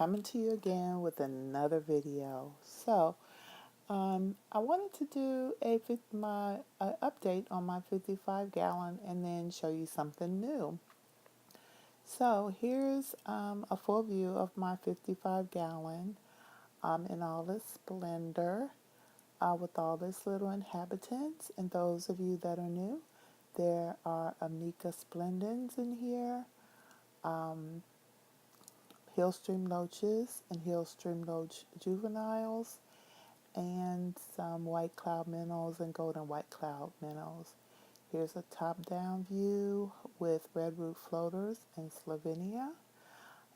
coming to you again with another video. I wanted to do my update on my 55 gallon and then show you something new. So here's a full view of my 55 gallon in all its splendor with all its little inhabitants. And those of you that are new, there are Ameca splendens in here. Hillstream loaches and Hillstream loach juveniles, and some white cloud minnows and golden white cloud minnows. Here's a top-down view with redwood floaters in Slovenia,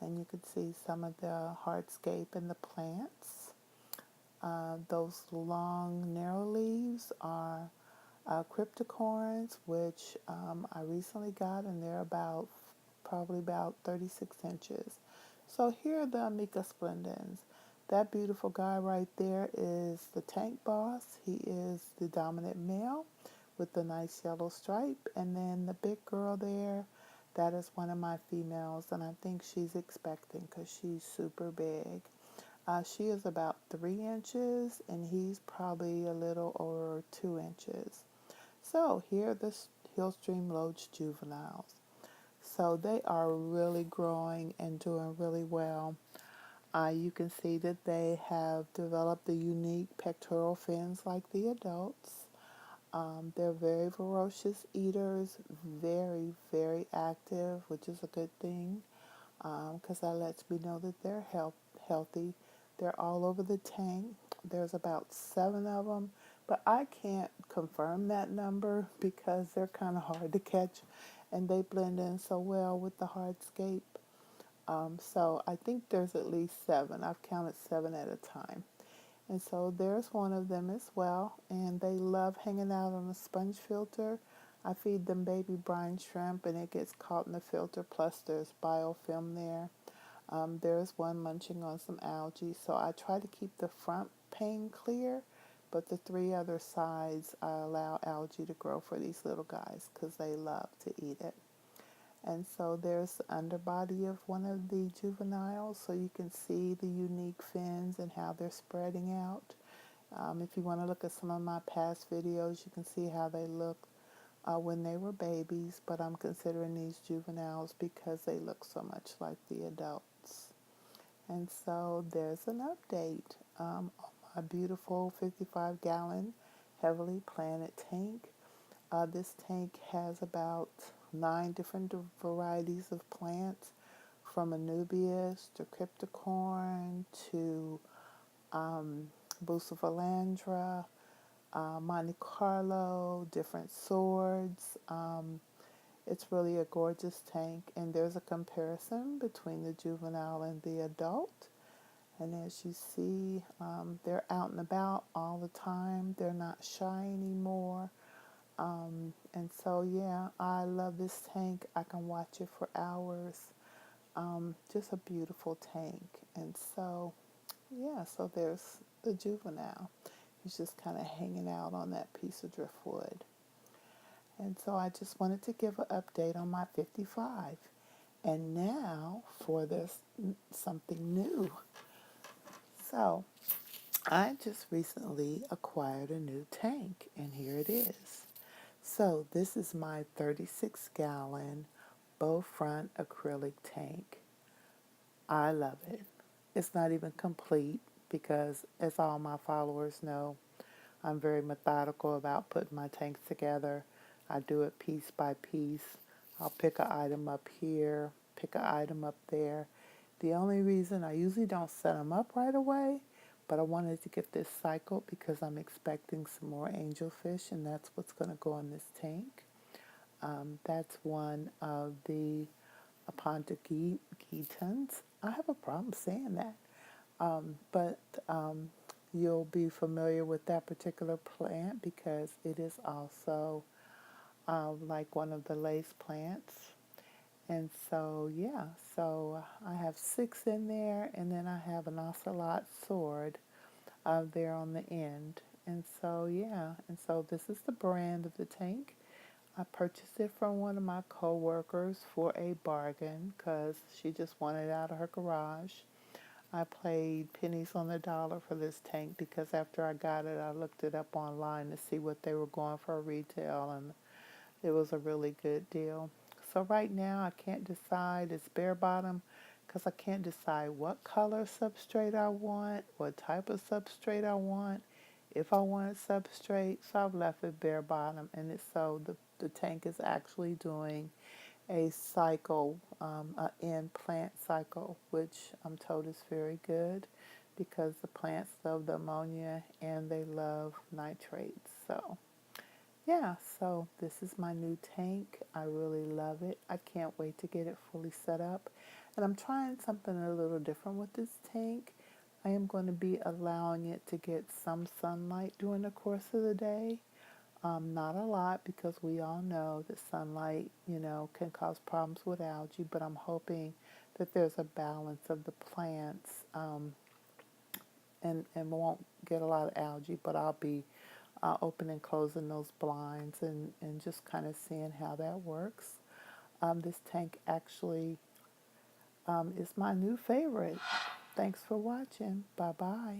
and you can see some of the hardscape and the plants. Those long, narrow leaves are cryptocorns, which I recently got, and they're probably about 36 inches. So here are the Ameca splendens. That beautiful guy right there is the tank boss. He is the dominant male with the nice yellow stripe. And then the big girl there, that is one of my females, and I think she's expecting because she's super big. She is about 3 inches, and he's probably a little over 2 inches. So here are the Hillstream Loach juveniles. So they are really growing and doing really well. You can see that they have developed the unique pectoral fins like the adults. They're very ferocious eaters, very, very active, which is a good thing because that lets me know that they're healthy. They're all over the tank. There's about 7 of them, but I can't confirm that number because they're kind of hard to catch and they blend in so well with the hardscape. So I think there's at least 7. I've counted 7 at a time. And so there's one of them as well, and they love hanging out on a sponge filter. I feed them baby brine shrimp and it gets caught in the filter, plus there's biofilm there. There's one munching on some algae, so I try to keep the front pane clear, but the 3 other sides I allow algae to grow for these little guys because they love to eat it. And so there's the underbody of one of the juveniles, so you can see the unique fins and how they're spreading out. If you want to look at some of my past videos, you can see how they look when they were babies, but I'm considering these juveniles because they look so much like the adults. And so there's an update on my beautiful 55-gallon heavily planted tank. This tank has about 9 different varieties of plants, from Anubias to Cryptocorn to Bucephalandra, Monte Carlo, different swords. It's really a gorgeous tank, and there's a comparison between the juvenile and the adult. And as you see, they're out and about all the time. They're not shy anymore. And so, yeah, I love this tank. I can watch it for hours. Just a beautiful tank. And so, yeah, so there's the juvenile. He's just kind of hanging out on that piece of driftwood. And so I just wanted to give an update on my 55. And now for this something new. So I just recently acquired a new tank, and here it is. So this is my 36-gallon bow front acrylic tank. I love it. It's not even complete because, as all my followers know, I'm very methodical about putting my tanks together. I do it piece by piece. I'll pick an item up here, pick an item up there. The only reason I usually don't set them up right away, but I wanted to get this cycled because I'm expecting some more angelfish, and that's what's going to go in this tank. That's one of the plantedaquariums. I have a problem saying that, but you'll be familiar with that particular plant because it is also like one of the lace plants. And so, yeah, so I have 6 in there, and then I have an ocelot sword there on the end. And so, yeah, and so this is the brand of the tank. I purchased it from one of my co-workers for a bargain because she just wanted it out of her garage. I paid pennies on the dollar for this tank because after I got it, I looked it up online to see what they were going for retail, and it was a really good deal. So right now, I can't decide. It's bare bottom because I can't decide what color substrate I want, what type of substrate I want, if I want substrate. So I've left it bare bottom, and it's so the tank is actually doing a cycle, an end plant cycle, which I'm told is very good because the plants love the ammonia and they love nitrates. So yeah, so this is my new tank. I really love it. I can't wait to get it fully set up. And I'm trying something a little different with this tank. I am going to be allowing it to get some sunlight during the course of the day. Not a lot because we all know that sunlight, can cause problems with algae, but I'm hoping that there's a balance of the plants, and won't get a lot of algae, but I'll be open and closing those blinds and just kind of seeing how that works. This tank actually is my new favorite. Thanks for watching. Bye-bye.